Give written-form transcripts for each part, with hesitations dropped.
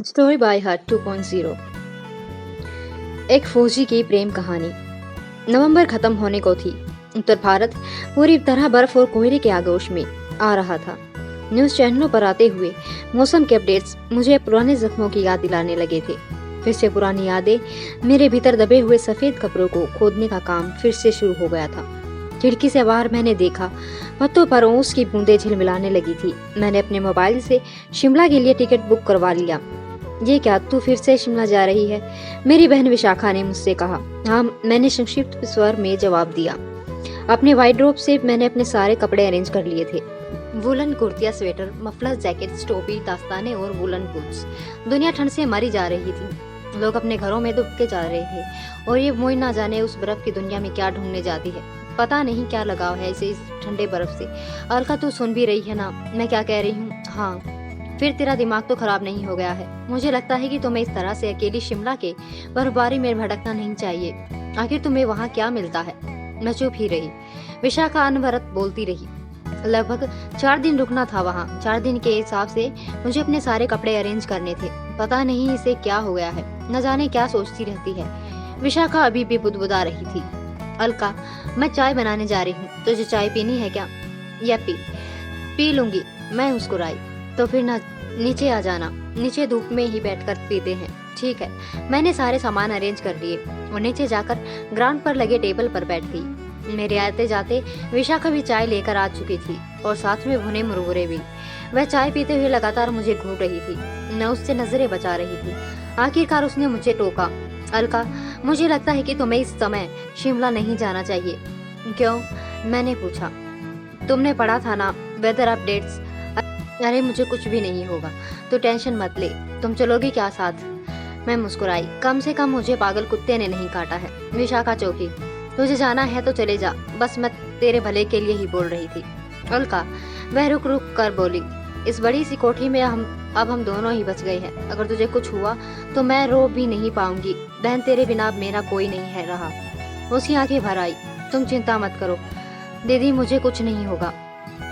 Story by heart 2.0। एक फौजी की प्रेम कहानी। नवंबर खत्म होने को थी। उत्तर भारत पूरी तरह बर्फ और कोहरे के आगोश में आ रहा था। न्यूज़ चैनलों पर आते हुए मौसम के अपडेट्स मुझे पुराने जख्मों की याद दिलाने लगे थे। फिर से पुरानी यादें, मेरे भीतर दबे हुए सफेद कपड़ों को खोदने का काम फिर से शुरू हो गया था। खिड़की से बाहर मैंने देखा, पत्तों पर ओस की बूंदें झिलमिलाने लगी थी। मैंने अपने मोबाइल से शिमला के लिए टिकट बुक करवा लिया। ये क्या, तू फिर से शिमला जा रही है? मेरी बहन विशाखा ने मुझसे कहा। हाँ, मैंने संक्षिप्त स्वर में जवाब दिया। अपने वाइड्रोब से मैंने अपने सारे कपड़े अरेंज कर लिए थे। वुलन कुर्तियां, स्वेटर, मफलर, जैकेट्स, टोपी, दस्ताने और वुलन बूट्स। दुनिया ठंड से मरी जा रही थी। लोग अपने घरों में दुबके जा रहे थे और ये मोई ना जाने उस बर्फ की दुनिया में क्या ढूंढने जाती है। पता नहीं क्या लगाव है इसे इस ठंडे बर्फ से। अलका, तू सुन भी रही है ना मैं क्या कह रही हूँ? हाँ। फिर तेरा दिमाग तो खराब नहीं हो गया है? मुझे लगता है कि तुम्हें इस तरह से अकेली शिमला के बर्फबारी में भटकना नहीं चाहिए। आखिर तुम्हें वहाँ क्या मिलता है? मैं चुप ही रही। विशाखा अनवरत बोलती रही। लगभग 4 दिन रुकना था वहाँ। 4 दिन के हिसाब से मुझे अपने सारे कपड़े अरेंज करने थे। पता नहीं इसे क्या हो गया है, न जाने क्या सोचती रहती है। विशाखा अभी भी बुदबुदा रही थी। अलका, मैं चाय बनाने जा रही हूँ, तुझे चाय पीनी है क्या? या पी लूंगी, मैं मुस्कुराई। तो फिर ना नीचे आ जाना, नीचे धूप में ही बैठकर पीते हैं। ठीक है। मैंने सारे सामान अरेंज कर लिए और नीचे जाकर ग्राउंड पर लगे टेबल पर बैठ गई। मेरे आते जाते विशाखा भी चाय लेकर आ चुकी थी और साथ में भुने मुरमुरे भी। वह चाय पीते हुए लगातार मुझे घूर रही थी। मैं उससे नजरें बचा रही थी। आखिरकार उसने मुझे टोका। अलका, मुझे लगता है कि तुम्हें इस समय शिमला नहीं जाना चाहिए। क्यों? मैंने पूछा। तुमने पढ़ा था ना वेदर अपडेट्स। अरे मुझे कुछ भी नहीं होगा, तो टेंशन मत ले। तुम चलोगी क्या साथ? मैं मुस्कुराई। कम से कम मुझे पागल कुत्ते ने नहीं काटा है। विशाखा चौंकी। तुझे जाना है तो चले जा, बस मैं तेरे भले के लिए ही बोल रही थी। अलका, वह रुक रुक कर बोली। इस बड़ी सी कोठी में अब हम दोनों ही बच गए हैं। अगर तुझे कुछ हुआ तो मैं रो भी नहीं पाऊंगी। बहन, तेरे बिना अब मेरा कोई नहीं है रहा। उसकी आंखें भर आई। तुम चिंता मत करो दीदी, मुझे कुछ नहीं होगा।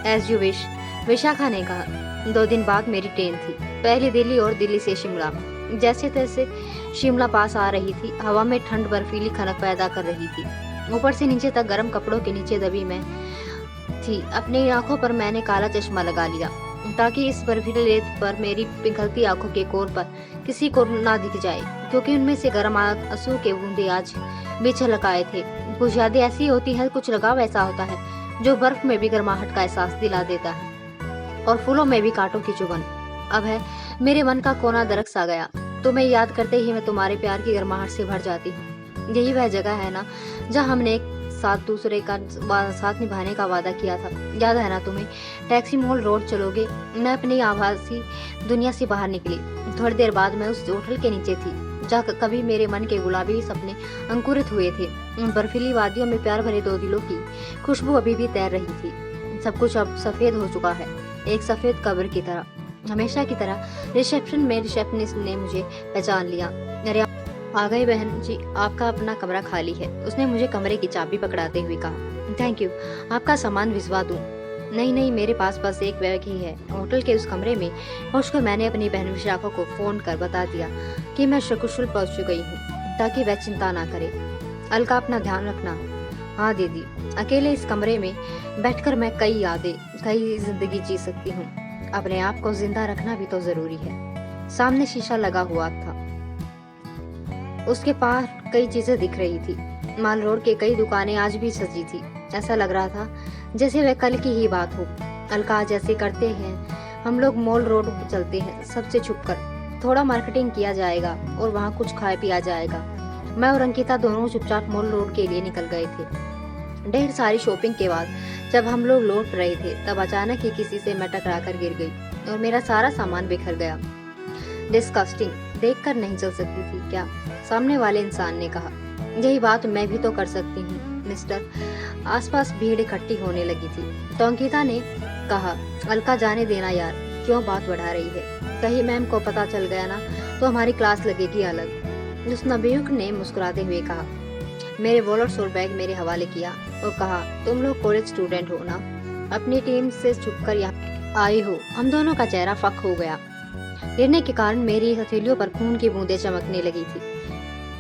एज यू विश, विशाखा ने कहा। 2 दिन बाद मेरी ट्रेन थी। पहले दिल्ली और दिल्ली से शिमला। जैसे तैसे शिमला पास आ रही थी। हवा में ठंड बर्फीली खनक पैदा कर रही थी। ऊपर से नीचे तक गर्म कपड़ों के नीचे दबी मैं थी। अपनी आंखों पर मैंने काला चश्मा लगा लिया ताकि इस बर्फीले रेत पर मेरी पिघलती आंखों के कोर पर किसी को ना दिख जाए, क्योंकि उनमें से गर्म आंसू के बूंदे आज भी छलक आए थे। कुछ यादें ऐसी होती है, कुछ लगाव ऐसा होता है जो बर्फ में भी गर्माहट का एहसास दिला देता है और फूलों में भी कांटों की चुभन। अब है मेरे मन का कोना दरक सा गया। तुम्हें याद करते ही मैं तुम्हारे प्यार की गर्माहट से भर जाती हूँ। यही वह जगह है ना जहाँ हमने एक साथ दूसरे का साथ निभाने का वादा किया था। याद है ना तुम्हें? टैक्सी मॉल रोड चलोगे। मैं अपनी आभासी दुनिया से बाहर निकली। थोड़ी देर बाद मैं उस होटल के नीचे थी जहाँ कभी मेरे मन के गुलाबी सपने अंकुरित हुए थे। उन बर्फीली वादियों में प्यार भरे 2 दिलों की खुशबू अभी भी तैर रही थी। सब कुछ अब सफेद हो चुका है, एक सफेद कब्र की तरह। हमेशा की तरह रिसेप्शन में रिसेप्शनिस्ट ने मुझे पहचान लिया। अरे आ गए बहन जी, आपका अपना कमरा खाली है। उसने मुझे कमरे की चाबी पकड़ाते हुए कहा। थैंक यू, आपका सामान भिजवा दूं? नहीं, मेरे पास बस एक बैग ही है। होटल के उस कमरे में पहुंचकर मैंने अपनी बहन विशाखा को फोन कर बता दिया कि मैं सकुशल पहुंच गई हूँ, ताकि वह चिंता ना करे। अलका, अपना ध्यान रखना। हाँ दीदी। अकेले इस कमरे में बैठकर मैं कई यादें, कई जिंदगी जी सकती हूँ। अपने आप को जिंदा रखना भी तो जरूरी है। सामने शीशा लगा हुआ था, उसके पार कई चीजें दिख रही थी। माल रोड के कई दुकानें आज भी सजी थी। ऐसा लग रहा था जैसे वह कल की ही बात हो। अलका, जैसे करते हैं हम लोग मॉल रोड पर चलते हैं सबसे छुपकर। थोड़ा मार्केटिंग किया जाएगा और वहाँ कुछ खाए पिया जाएगा। मैं और अंकिता दोनों चुपचाप मॉल रोड के लिए निकल गए थे। ढेर सारी शॉपिंग के बाद जब हम लोग लौट रहे थे तब अचानक ही किसी से मैं टकराकर गिर गई और मेरा सारा सामान बिखर गया। डिस्कस्टिंग, देखकर नहीं चल सकती थी क्या? सामने वाले इंसान ने कहा। यही बात मैं भी तो कर सकती हूँ मिस्टर। आसपास भीड़ इकट्ठी होने लगी थी तो अंकिता ने कहा, अलका जाने देना यार, क्यों बात बढ़ा रही है? कहीं मैम को पता चल गया ना तो हमारी क्लास लगेगी अलग। उस नवयुवक ने मुस्कुराते हुए कहा। मेरे वॉलेट्स और बैग मेरे हवाले किया और कहा, तुम लोग कॉलेज स्टूडेंट हो ना, अपनी टीम से छुपकर यहाँ आए हो? हम दोनों का चेहरा फक हो गया। गिरने के कारण मेरी हथेलियों पर खून की बूंदें चमकने लगी थी।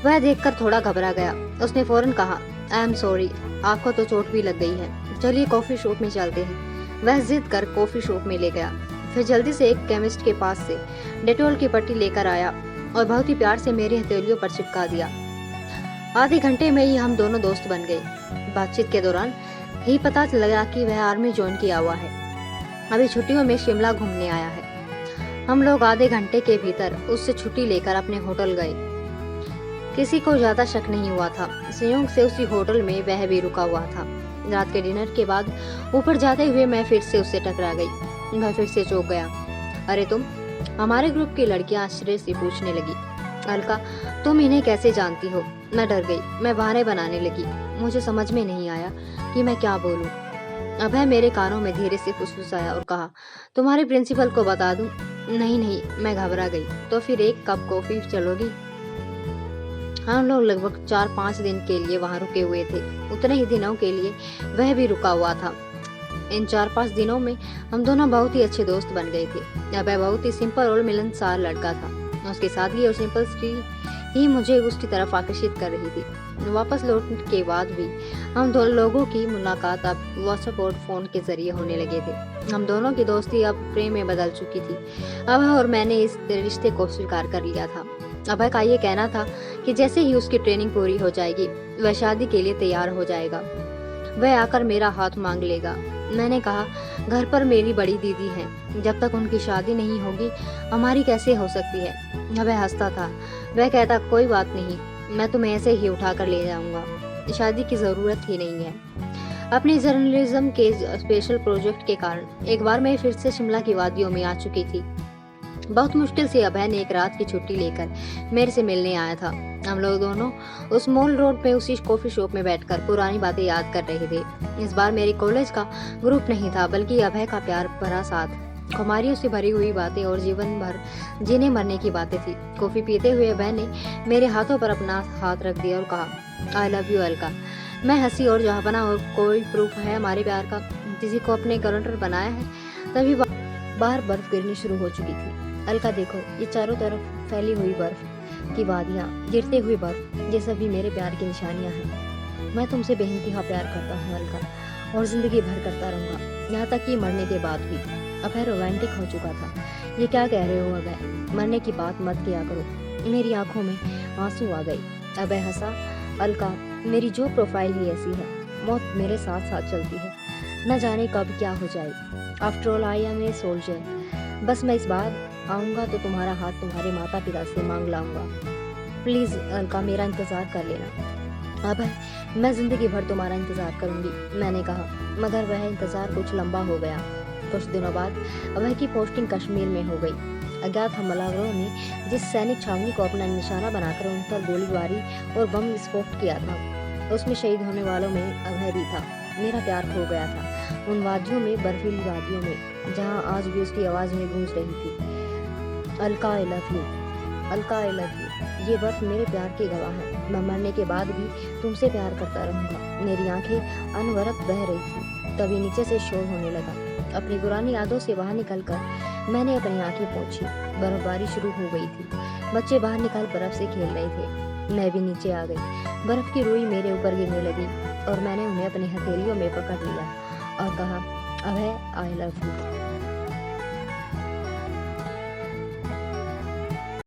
वह देखकर थोड़ा घबरा गया। उसने फौरन कहा, आई एम सॉरी, आपको तो चोट भी लग गई है, चलिए कॉफी शॉप में चलते हैं। वह जिद कर कॉफी शॉप में ले गया। फिर जल्दी से एक केमिस्ट के पास से डेटॉल की पट्टी लेकर आया और बहुत ही प्यार से मेरी हथेलियों पर चिपका दिया। आधे घंटे में ही हम दोनों दोस्त बन गए। बातचीत के दौरान ही पता लगा कि वह आर्मी ज्वाइन किया हुआ है, अभी छुट्टियों में शिमला घूमने आया है। हम लोग आधे घंटे के भीतर उससे छुट्टी लेकर अपने होटल गए। किसी को ज्यादा शक नहीं हुआ था। संयोग से उसी होटल में वह भी रुका हुआ था। रात के डिनर के बाद ऊपर जाते हुए मैं फिर से उससे टकरा गई। वह फिर से चौंक गया। अरे तुम? हमारे ग्रुप की लड़कियां आश्चर्य से पूछने लगी। अलका, तुम इन्हें कैसे जानती हो? मैं डर गई। मैं बहाने बनाने लगी। मुझे समझ में नहीं आया कि मैं क्या बोलूं। अभय मेरे कानों में धीरे से फुसफुसाया और कहा, तुम्हारे प्रिंसिपल को बता दूं? नहीं नहीं, मैं घबरा गई। तो फिर एक कप कॉफी चलोगी? हम लोग लगभग 4-5 दिन के लिए वहां रुके हुए थे। उतने ही दिनों के लिए वह भी रुका हुआ था। इन 4-5 दिनों में हम दोनों बहुत ही अच्छे दोस्त बन गए थे। अभय बहुत ही सिंपल और मिलनसार लड़का था। उसकी सादगी और सिंपलिसिटी ही मुझे उसकी तरफ आकर्षित कर रही थी। वापस लौटने के बाद भी हम दोनों लोगों की मुलाकात अब व्हाट्सएप और फोन के जरिए होने लगे थे। हम दोनों की दोस्ती अब प्रेम में बदल चुकी थी। अभय और मैंने इस रिश्ते को स्वीकार कर लिया था। अभय का ये कहना था कि जैसे ही उसकी ट्रेनिंग पूरी हो जाएगी वह शादी के लिए तैयार हो जाएगा। वह आकर मेरा हाथ मांग लेगा। मैंने कहा, घर पर मेरी बड़ी दीदी है, जब तक उनकी शादी नहीं होगी हमारी कैसे हो सकती है? अभय हंसता था। वह कहता, कोई बात नहीं, मैं तुम्हें ऐसे ही उठा कर ले जाऊंगा, शादी की जरूरत ही नहीं है। अपने जर्नलिज्म के स्पेशल प्रोजेक्ट के कारण एक बार मैं फिर से शिमला की वादियों में आ चुकी थी। बहुत मुश्किल से अभय ने एक रात की छुट्टी लेकर मेरे से मिलने आया था। हम लोग दोनों उस मॉल रोड पे उसी कॉफी शॉप में बैठकर पुरानी बातें याद कर रहे थे। इस बार मेरे कॉलेज का ग्रुप नहीं था, बल्कि अभय का प्यार भरा साथ, खुमारियों से भरी हुई बातें और जीवन भर जीने मरने की बातें थी। कॉफी पीते हुए अभय ने मेरे हाथों पर अपना हाथ रख दिया और कहा, आई लव यू अलका। मैं हंसी और जहापना, और कोई प्रूफ है हमारे प्यार का? किसी को अपने गारंटर बनाया है? तभी बाहर बर्फ गिरनी शुरू हो चुकी थी। अलका देखो, ये चारों तरफ फैली हुई बर्फ की वादियां, गिरते हुए बर्फ, ये सभी मेरे प्यार की निशानियां हैं। मैं तुमसे बेइंतहा प्यार करता हूँ अलका, और जिंदगी भर करता रहूंगा, यहाँ तक कि मरने के बाद भी। अभय रोमांटिक हो चुका था। ये क्या कह रहे हो अभय? मरने की बात मत किया करो। मेरी आंखों में आंसू आ गई। अभय हंसा। अलका, मेरी जो प्रोफाइल ही ऐसी है, मौत मेरे साथ साथ चलती है, न जाने कब क्या हो जाए। After all I am a soldier. बस मैं इस बार आऊंगा तो तुम्हारा हाथ तुम्हारे माता पिता से मांग लाऊंगा। प्लीज अलका, मेरा इंतजार कर लेना। अभय, मैं जिंदगी भर तुम्हारा इंतजार करूंगी, मैंने कहा। मगर वह इंतजार कुछ लंबा हो गया। कुछ दिनों बाद अभय की पोस्टिंग कश्मीर में हो गई। अज्ञात हमलावरों ने जिस सैनिक छावनी को अपना निशाना बनाकर उन पर गोलीबारी और बम विस्फोट किया था, उसमें शहीद होने वालों में अभय भी था। मेरा प्यार खो गया था उन वादियों में, बर्फीली वादियों में, जहाँ आज भी उसकी आवाज में गूंज रही थी, Alka I love you, Alka I love you. ये बर्फ मेरे प्यार की गवाह है। मैं मरने के बाद भी तुमसे प्यार करता रहूंगा। मेरी आंखें अनवरत बह रही थी। तभी नीचे से शोर होने लगा। अपनी पुरानी यादों से बाहर निकलकर मैंने अपनी आंखें पोंछी। बर्फबारी शुरू हो गई थी। बच्चे बाहर निकल बर्फ से खेल रहे थे। मैं भी नीचे आ गई। बर्फ की रुई मेरे ऊपर गिरने लगी और मैंने उन्हें अपनी हथेलियों में पकड़ लिया और कहा, अभय आई लव यू।